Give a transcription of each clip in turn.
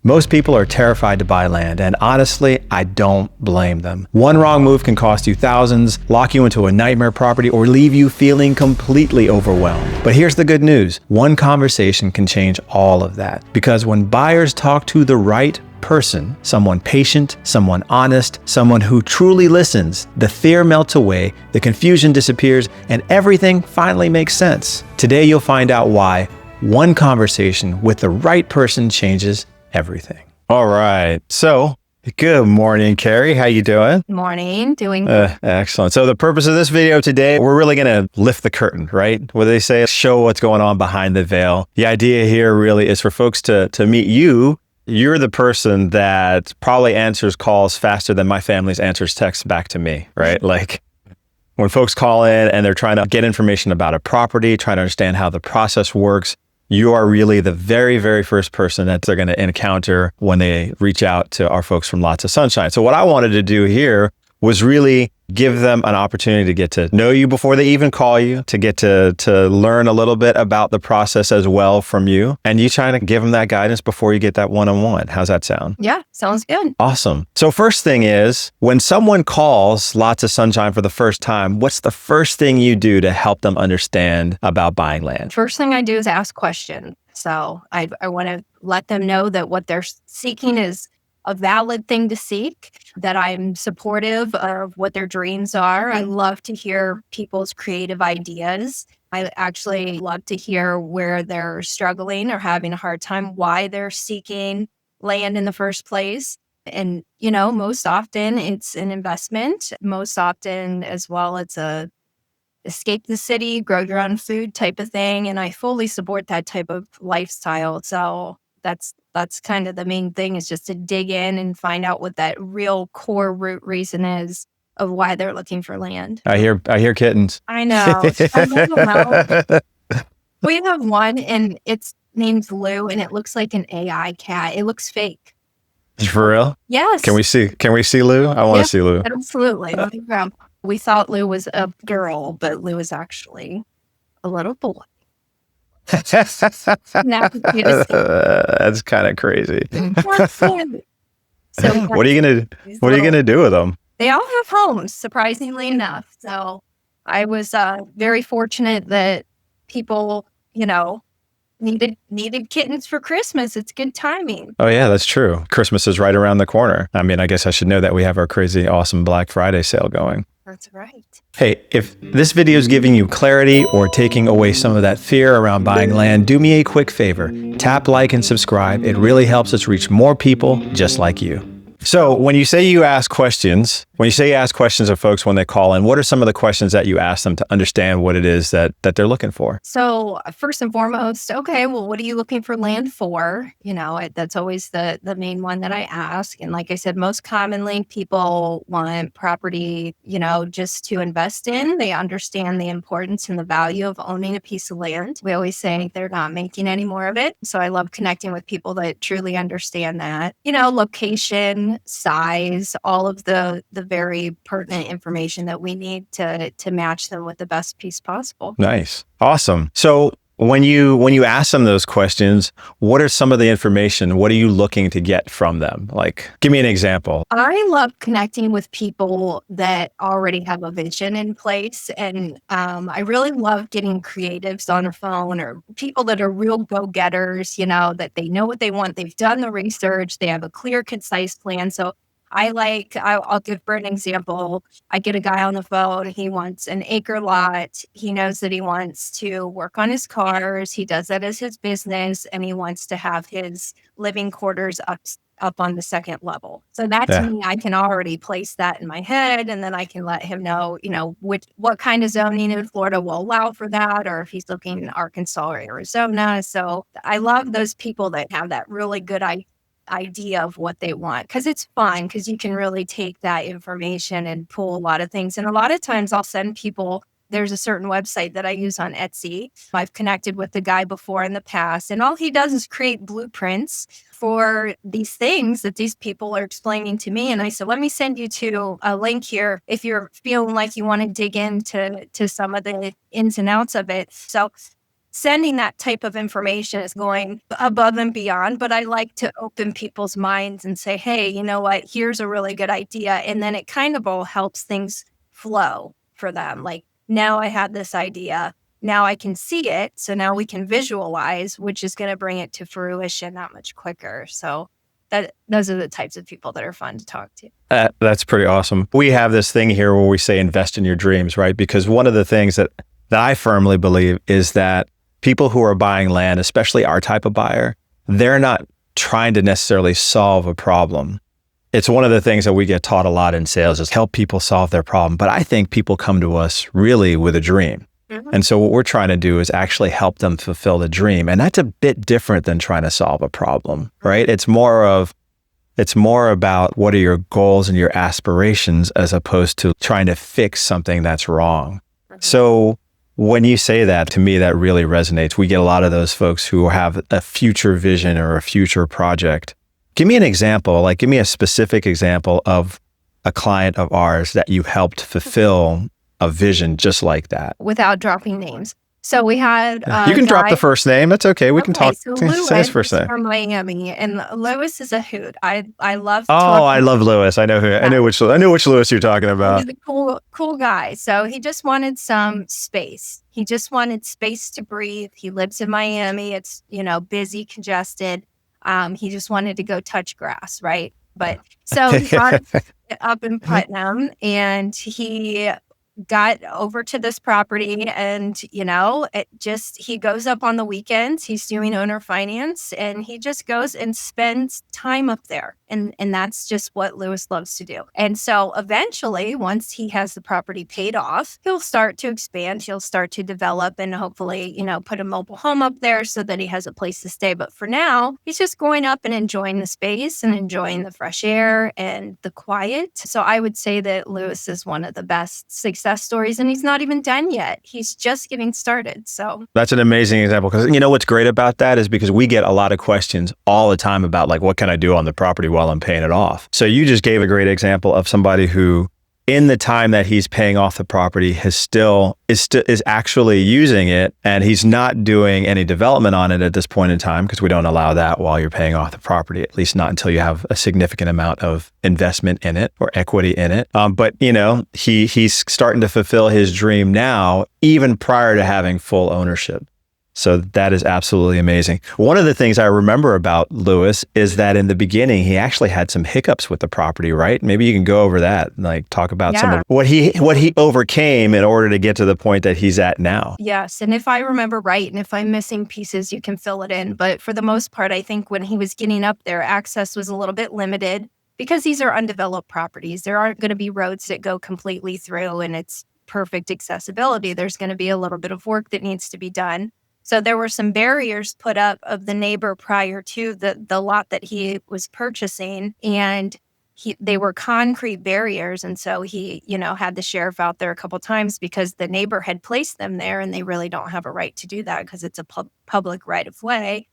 Most people are terrified to buy land, and honestly, I don't blame them. One wrong move can cost you thousands, lock you into a nightmare property, or leave you feeling completely overwhelmed. But here's the good news. One conversation can change all of that. Because when buyers talk to the right person, someone patient, someone honest, someone who truly listens, the fear melts away, the confusion disappears, and everything finally makes sense. Today, you'll find out why one conversation with the right person changes everything. All right. So, good morning, Carrie. How you doing? Morning. Doing excellent. So the purpose of this video today, we're really going to lift the curtain, right? What do they say? Show what's going on behind the veil. The idea here really is for folks to meet you. You're the person that probably answers calls faster than my family's answers texts back to me, right? Like when folks call in and they're trying to get information about a property, trying to understand how the process works, you are really the very, very first person that they're going to encounter when they reach out to our folks from Lots of Sunshine. So what I wanted to do here was really give them an opportunity to get to know you before they even call you, to get to learn a little bit about the process as well from you. And you trying to give them that guidance before you get that one-on-one. How's that sound? Yeah, sounds good. Awesome. So first thing is, when someone calls Lots of Sunshine for the first time, what's the first thing you do to help them understand about buying land? First thing I do is ask questions. So I want to let them know that what they're seeking is a valid thing to seek, that I'm supportive of what their dreams are. I love to hear people's creative ideas. I actually love to hear where they're struggling or having a hard time, why they're seeking land in the first place. And, most often it's an investment. Most often as well, it's a escape the city, grow your own food type of thing. And I fully support that type of lifestyle. So that's kind of the main thing, is just to dig in and find out what that real core root reason is of why they're looking for land. I hear kittens. I know. I love them out. We have one, and its name's Lou, and it looks like an AI cat. It looks fake. For real? Yes. Can we see Lou? I want to see Lou. Absolutely. We thought Lou was a girl, but Lou is actually a little boy. That's kind of crazy. So what are you gonna do with them? They all have homes, surprisingly enough. So I was very fortunate that people, needed kittens for Christmas. It's good timing. Oh yeah, that's true. Christmas is right around the corner. I mean, I guess I should know that we have our crazy, awesome Black Friday sale going. That's right. Hey, if this video is giving you clarity or taking away some of that fear around buying land, do me a quick favor. Tap like and subscribe. It really helps us reach more people just like you. So when you say you ask questions of folks when they call in, what are some of the questions that you ask them to understand what it is that they're looking for? So first and foremost, okay, well, what are you looking for land for? That's always the main one that I ask. And like I said, most commonly people want property, just to invest in. They understand the importance and the value of owning a piece of land. We always say they're not making any more of it. So I love connecting with people that truly understand that. Location, size, all of the very pertinent information that we need to match them with the best piece possible. Nice. Awesome. So when you ask them those questions, what are some of the information? What are you looking to get from them? Like, give me an example. I love connecting with people that already have a vision in place. And I really love getting creatives on the phone, or people that are real go-getters, that they know what they want. They've done the research. They have a clear, concise plan. So I'll give for an example. I get a guy on the phone. He wants an acre lot. He knows that he wants to work on his cars. He does that as his business, and he wants to have his living quarters up on the second level. So to me, I can already place that in my head, and then I can let him know, what kind of zoning in Florida will allow for that, or if he's looking in Arkansas or Arizona. So I love those people that have that really good idea of what they want, because it's fun, because you can really take that information and pull a lot of things. And a lot of times I'll send people, there's a certain website that I use on Etsy. I've connected with the guy before in the past, and all he does is create blueprints for these things that these people are explaining to me. And I said, let me send you to a link here if you're feeling like you want to dig into some of the ins and outs of it. So sending that type of information is going above and beyond, but I like to open people's minds and say, hey, you know what, here's a really good idea. And then it kind of all helps things flow for them. Like, now I have this idea. Now I can see it. So now we can visualize, which is going to bring it to fruition that much quicker. So those are the types of people that are fun to talk to. That's pretty awesome. We have this thing here where we say invest in your dreams, right? Because one of the things that I firmly believe is that people who are buying land, especially our type of buyer, they're not trying to necessarily solve a problem. It's one of the things that we get taught a lot in sales is help people solve their problem. But I think people come to us really with a dream. Mm-hmm. And so what we're trying to do is actually help them fulfill the dream. And that's a bit different than trying to solve a problem, right? It's more about what are your goals and your aspirations as opposed to trying to fix something that's wrong. Mm-hmm. So when you say that, to me, that really resonates. We get a lot of those folks who have a future vision or a future project. Give me an example, like give me a specific example of a client of ours that you helped fulfill a vision just like that. Without dropping names. So we had you can drop the first name. That's okay. We can talk. So Lewis say his first name. From Miami, and Lewis is a hoot. I love. I love Lewis. I know who. I knew which Lewis you're talking about. He's a cool guy. So he just wanted some space. He just wanted space to breathe. He lives in Miami. It's busy, congested. He just wanted to go touch grass, right? But so he got up in Putnam, and he got over to this property, and he goes up on the weekends. He's doing owner finance, and he just goes and spends time up there, and that's just what Lewis loves to do. And so eventually, once he has the property paid off, he'll start to expand. He'll start to develop, and hopefully put a mobile home up there so that he has a place to stay. But for now, he's just going up and enjoying the space and enjoying the fresh air and the quiet. So I would say that Lewis is one of the best success stories, and he's not even done yet. He's just getting started. So that's an amazing example, because what's great about that is because we get a lot of questions all the time about like, what can I do on the property while I'm paying it off? So you just gave a great example of somebody who, in the time that he's paying off the property, is actually using it, and he's not doing any development on it at this point in time, because we don't allow that while you're paying off the property, at least not until you have a significant amount of investment in it or equity in it. But he's starting to fulfill his dream now, even prior to having full ownership. So that is absolutely amazing. One of the things I remember about Lewis is that in the beginning, he actually had some hiccups with the property, right? Maybe you can go over that and like talk about some of what he overcame in order to get to the point that he's at now. Yes. And if I remember right, and if I'm missing pieces, you can fill it in. But for the most part, I think when he was getting up there, access was a little bit limited because these are undeveloped properties. There aren't going to be roads that go completely through and it's perfect accessibility. There's going to be a little bit of work that needs to be done. So there were some barriers put up of the neighbor prior to the lot that he was purchasing, and they were concrete barriers. And so he, had the sheriff out there a couple times because the neighbor had placed them there, and they really don't have a right to do that because it's a public right of way.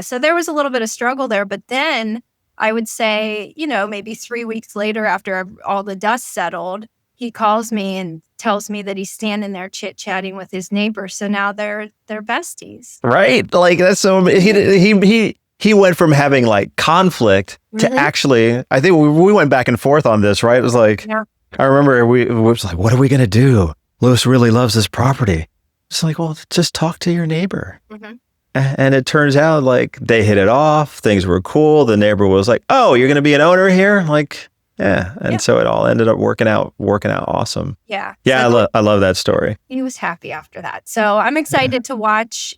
So there was a little bit of struggle there. But then I would say, maybe 3 weeks later, after all the dust settled, he calls me and tells me that he's standing there chit-chatting with his neighbor. So now they're besties. Right. Like that's so he went from having like conflict to actually, I think we went back and forth on this, right? It was like, I remember we was like, what are we going to do? Lewis really loves this property. It's like, well, just talk to your neighbor. Mm-hmm. And it turns out like they hit it off. Things were cool. The neighbor was like, oh, you're going to be an owner here? Like, yeah. And so it all ended up working out awesome. Yeah. Yeah. So I love that story. He was happy after that. So I'm excited to watch,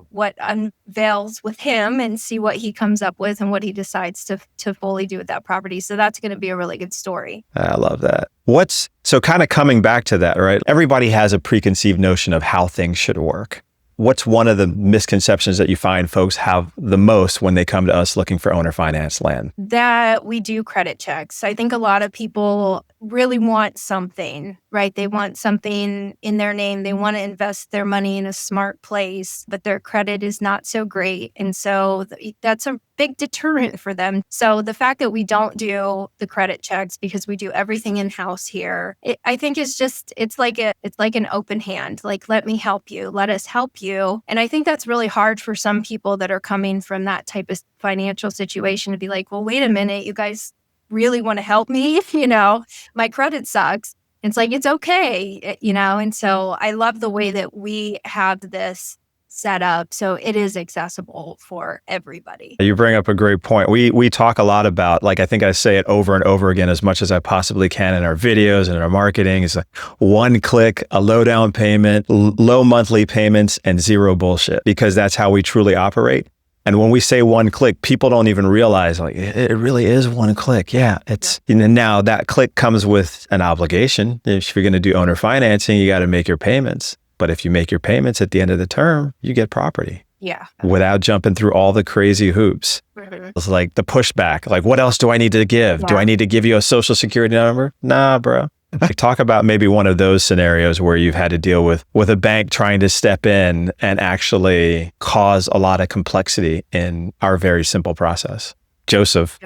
what unveils with him and see what he comes up with and what he decides to fully do with that property. So that's going to be a really good story. I love that. So kind of coming back to that, right? Everybody has a preconceived notion of how things should work. What's one of the misconceptions that you find folks have the most when they come to us looking for owner finance land? That we do credit checks. I think a lot of people really want something, right? They want something in their name. They want to invest their money in a smart place, but their credit is not so great. And so that's a big deterrent for them. So the fact that we don't do the credit checks because we do everything in-house here, I think it's like an open hand. Like, let me help you. Let us help you. And I think that's really hard for some people that are coming from that type of financial situation to be like, well, wait a minute, you guys really want to help me, my credit sucks. It's like, it's okay, and so I love the way that we have this set up so it is accessible for everybody. You bring up a great point. We talk a lot about, like, I think I say it over and over again as much as I possibly can in our videos and in our marketing. It's like one click, a low down payment, low monthly payments, and zero bullshit, because that's how we truly operate. And when we say one click, people don't even realize, like, it really is one click. Yeah, it's now that click comes with an obligation. If you're going to do owner financing, you got to make your payments. But if you make your payments at the end of the term, you get property. Yeah. Without jumping through all the crazy hoops. Mm-hmm. It's like the pushback. Like, what else do I need to give? Yeah. Do I need to give you a social security number? Nah, bro. Like, talk about maybe one of those scenarios where you've had to deal with a bank trying to step in and actually cause a lot of complexity in our very simple process. Joseph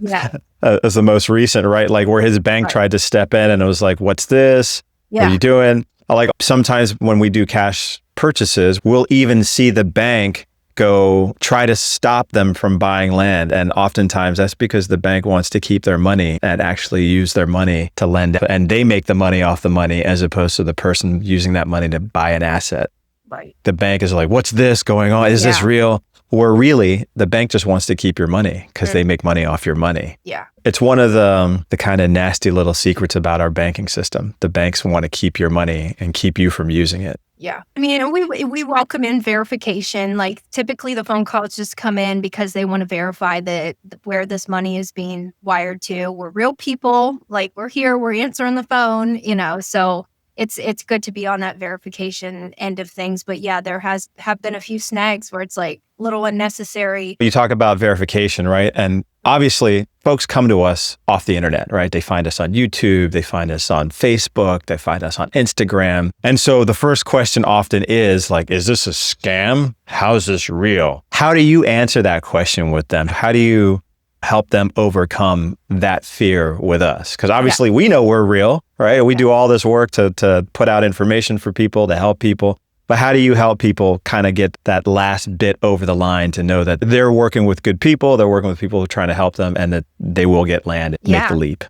yeah. Is the most recent, right? Like, where his bank tried to step in and it was like, what's this? Yeah. What are you doing? Like, sometimes when we do cash purchases, we'll even see the bank go try to stop them from buying land. And oftentimes that's because the bank wants to keep their money and actually use their money to lend. And they make the money off the money as opposed to the person using that money to buy an asset. Right. The bank is like, what's this going on? Is this real? Or really, the bank just wants to keep your money because they make money off your money. Yeah. It's one of the kind of nasty little secrets about our banking system. The banks want to keep your money and keep you from using it. Yeah. I mean, we welcome in verification. Like, typically the phone calls just come in because they want to verify that where this money is being wired to. We're real people. Like, we're here, we're answering the phone, so it's good to be on that verification end of things. But yeah, there have been a few snags where it's like a little unnecessary. You talk about verification, right? And obviously folks come to us off the internet, right? They find us on YouTube, they find us on Facebook, they find us on Instagram. And so the first question often is like, is this a scam? How is this real? How do you answer that question with them? How do you help them overcome that fear with us? Because obviously we know we're real, right? We do all this work to put out information for people, to help people. But how do you help people kind of get that last bit over the line to know that they're working with good people, they're working with people who are trying to help them, and that they will get land, make the leap?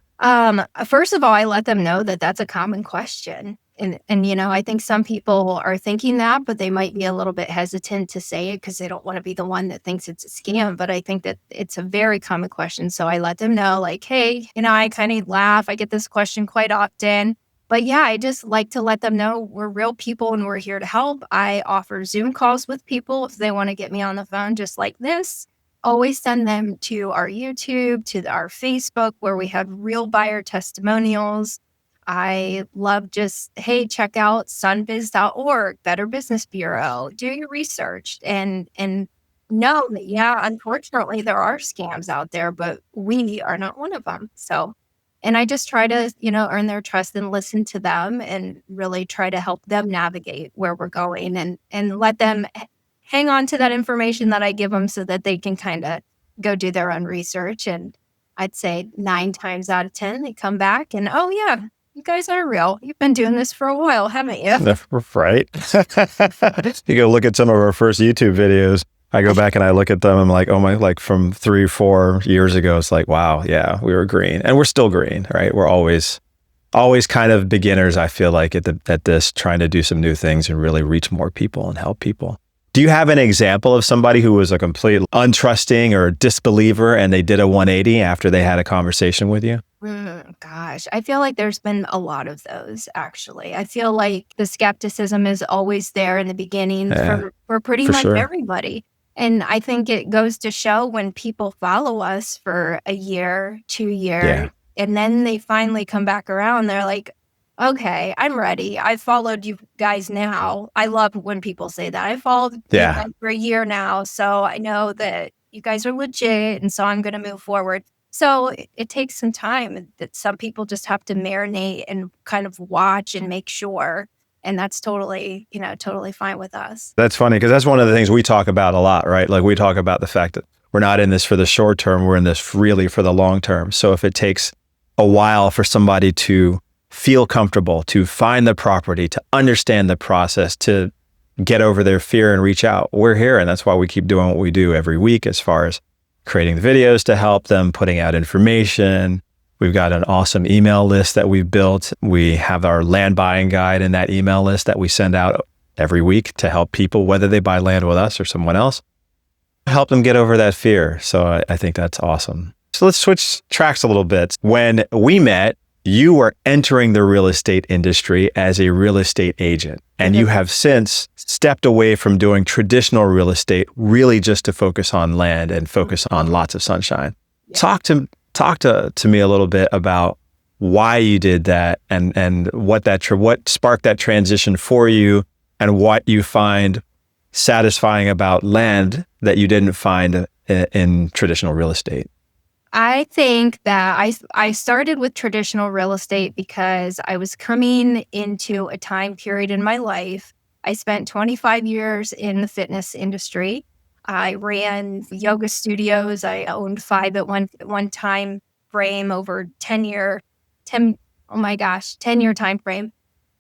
First of all, I let them know that that's a common question. And I think some people are thinking that, but they might be a little bit hesitant to say it because they don't want to be the one that thinks it's a scam. But I think that it's a very common question. So I let them know, like, hey, I kind of laugh. I get this question quite often. But yeah, I just like to let them know we're real people and we're here to help. I offer Zoom calls with people if they want to get me on the phone just like this. Always send them to our YouTube, to our Facebook, where we have real buyer testimonials. I love just, hey, check out sunbiz.org, Better Business Bureau, do your research and know that, unfortunately there are scams out there, but we are not one of them. So, and I just try to, earn their trust and listen to them and really try to help them navigate where we're going and let them hang on to that information that I give them so that they can kind of go do their own research. And I'd say 9 times out of 10, they come back and, oh yeah, you guys are real. You've been doing this for a while, haven't you? Right. You go look at some of our first YouTube videos. I go back and I look at them. I'm like, oh my, like from 3-4 years ago, it's like, wow, yeah, we were green and we're still green, right? We're always kind of beginners, I feel like, at this, trying to do some new things and really reach more people and help people. Do you have an example of somebody who was a complete untrusting or disbeliever and they did a 180 after they had a conversation with you? Gosh, I feel like there's been a lot of those, actually. I feel like the skepticism is always there in the beginning for pretty much everybody. And I think it goes to show when people follow us for a year, 2 years, and then they finally come back around, they're like, okay, I'm ready. I've followed you guys now. I love when people say that. I followed you guys for a year now, so I know that you guys are legit, and so I'm going to move forward. So it takes some time that some people just have to marinate and kind of watch and make sure. And that's totally, totally fine with us. That's funny because that's one of the things we talk about a lot, right? Like we talk about the fact that we're not in this for the short term, we're in this really for the long term. So if it takes a while for somebody to feel comfortable, to find the property, to understand the process, to get over their fear and reach out, we're here. And that's why we keep doing what we do every week as far as creating the videos to help them, putting out information. We've got an awesome email list that we've built. We have our land buying guide in that email list that we send out every week to help people, whether they buy land with us or someone else, help them get over that fear. So I think that's awesome. So let's switch tracks a little bit. When we met, you were entering the real estate industry as a real estate agent, and you have since stepped away from doing traditional real estate, really just to focus on land and focus on Lots of Sunshine. Yeah. Talk to me a little bit about why you did that and what sparked that transition for you and what you find satisfying about land that you didn't find in traditional real estate. I think that I started with traditional real estate because I was coming into a time period in my life. I spent 25 years in the fitness industry. I ran yoga studios. I owned 5 at one time frame over 10-year time frame.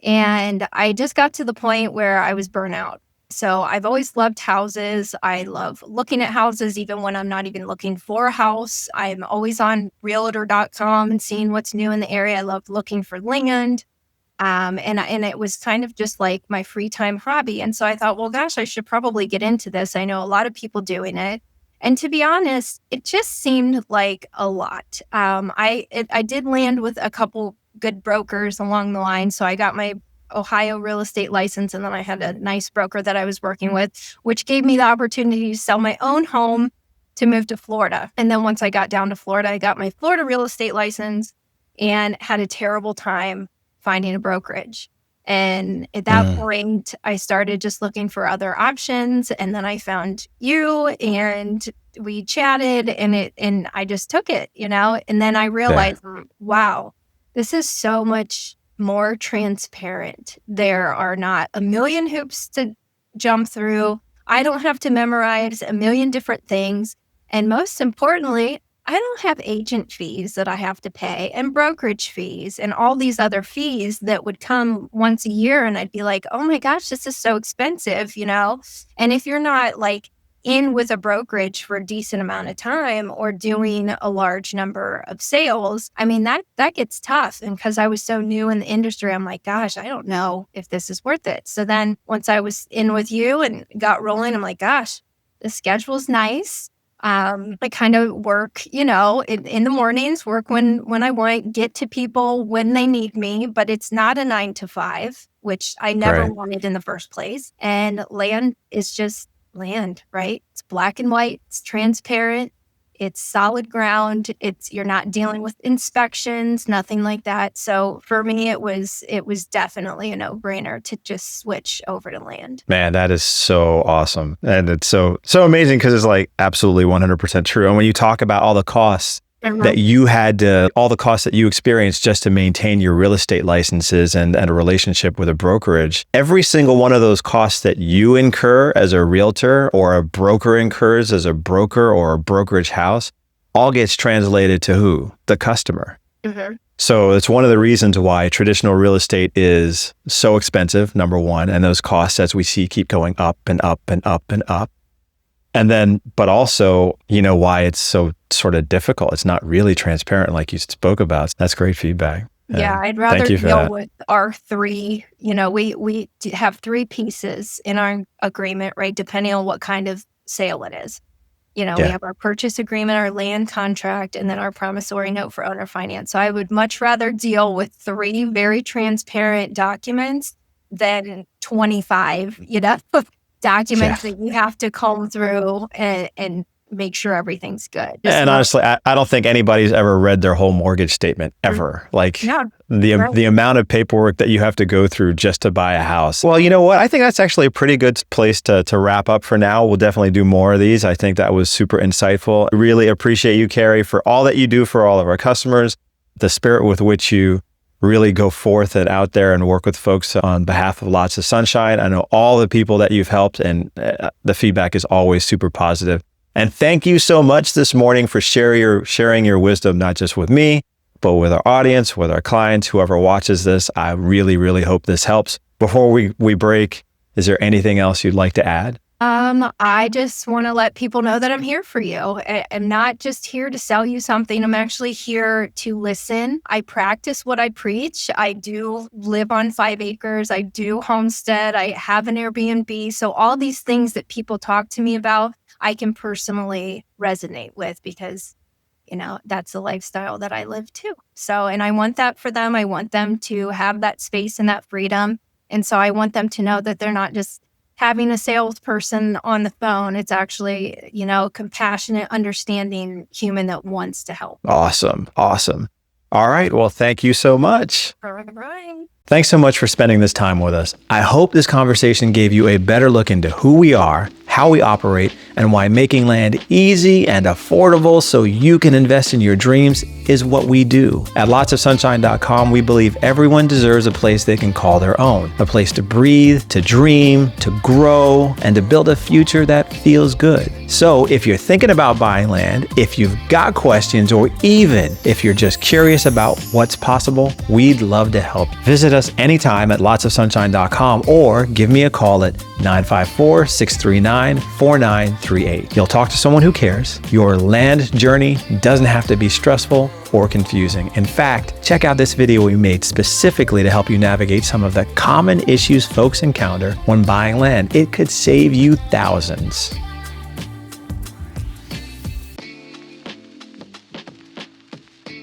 And I just got to the point where I was burnout. So I've always loved houses. I love looking at houses, even when I'm not even looking for a house. I'm always on realtor.com and seeing what's new in the area. I love looking for land. And it was kind of just like my free time hobby. And so I thought, well, gosh, I should probably get into this. I know a lot of people doing it. And to be honest, it just seemed like a lot. I did land with a couple good brokers along the line. So I got my Ohio real estate license, and then I had a nice broker that I was working with, which gave me the opportunity to sell my own home to move to Florida. And then once I got down to Florida, I got my Florida real estate license and had a terrible time finding a brokerage. And at that point, I started just looking for other options. And then I found you and we chatted and I just took it, and then I realized, wow, this is so much more transparent. There are not a million hoops to jump through. I don't have to memorize a million different things. And most importantly, I don't have agent fees that I have to pay and brokerage fees and all these other fees that would come once a year. And I'd be like, oh my gosh, this is so expensive, And if you're not like in with a brokerage for a decent amount of time or doing a large number of sales, I mean, that gets tough. And because I was so new in the industry, I'm like, gosh, I don't know if this is worth it. So then once I was in with you and got rolling, I'm like, gosh, the schedule's nice. I kind of work, in the mornings, work when I want, get to people when they need me, but it's not a 9 to 5, which I never wanted in the first place. And land is just land, right? It's black and white, it's transparent, it's solid ground, you're not dealing with inspections, nothing like that. So for me, it was definitely a no-brainer to just switch over to land. Man, that is so awesome. And it's so amazing because it's like absolutely 100% true. And when you talk about all the costs that you had to, all the costs that you experienced just to maintain your real estate licenses and a relationship with a brokerage, every single one of those costs that you incur as a realtor or a broker incurs as a broker or a brokerage house all gets translated to who? The customer. So it's one of the reasons why traditional real estate is so expensive, number one, and those costs, as we see, keep going up and up and up and up. And then, but also, why it's so sort of difficult. It's not really transparent like you spoke about. That's great feedback. Yeah, I'd rather deal with our 3, we have 3 pieces in our agreement, right? Depending on what kind of sale it is. We have our purchase agreement, our land contract, and then our promissory note for owner finance. So I would much rather deal with 3 very transparent documents than 25, documents that you have to comb through and make sure everything's good. And honestly, I don't think anybody's ever read their whole mortgage statement ever. Like the amount of paperwork that you have to go through just to buy a house. Well, you know what? I think that's actually a pretty good place to wrap up for now. We'll definitely do more of these. I think that was super insightful. I really appreciate you, Carrie, for all that you do for all of our customers, the spirit with which you really go forth and out there and work with folks on behalf of Lots of Sunshine. I know all the people that you've helped, and the feedback is always super positive. And thank you so much this morning for sharing your wisdom, not just with me, but with our audience, with our clients, whoever watches this. I really, really hope this helps. Before we break, is there anything else you'd like to add? I just want to let people know that I'm here for you. I'm not just here to sell you something. I'm actually here to listen. I practice what I preach. I do live on 5 acres. I do homestead. I have an Airbnb. So all these things that people talk to me about, I can personally resonate with because, that's the lifestyle that I live too. So, and I want that for them. I want them to have that space and that freedom. And so I want them to know that they're not just having a salesperson on the phone. It's actually, compassionate, understanding human that wants to help. Awesome. All right. Well, thank you so much. All right. Thanks so much for spending this time with us. I hope this conversation gave you a better look into who we are, how we operate, and why making land easy and affordable so you can invest in your dreams is what we do. At LotsofSunshine.com, we believe everyone deserves a place they can call their own, a place to breathe, to dream, to grow, and to build a future that feels good. So if you're thinking about buying land, if you've got questions, or even if you're just curious about what's possible, we'd love to help. Visit us anytime at LotsofSunshine.com or give me a call at 954-639-4938. You'll talk to someone who cares. Your land journey doesn't have to be stressful or confusing. In fact, check out this video we made specifically to help you navigate some of the common issues folks encounter when buying land. It could save you thousands.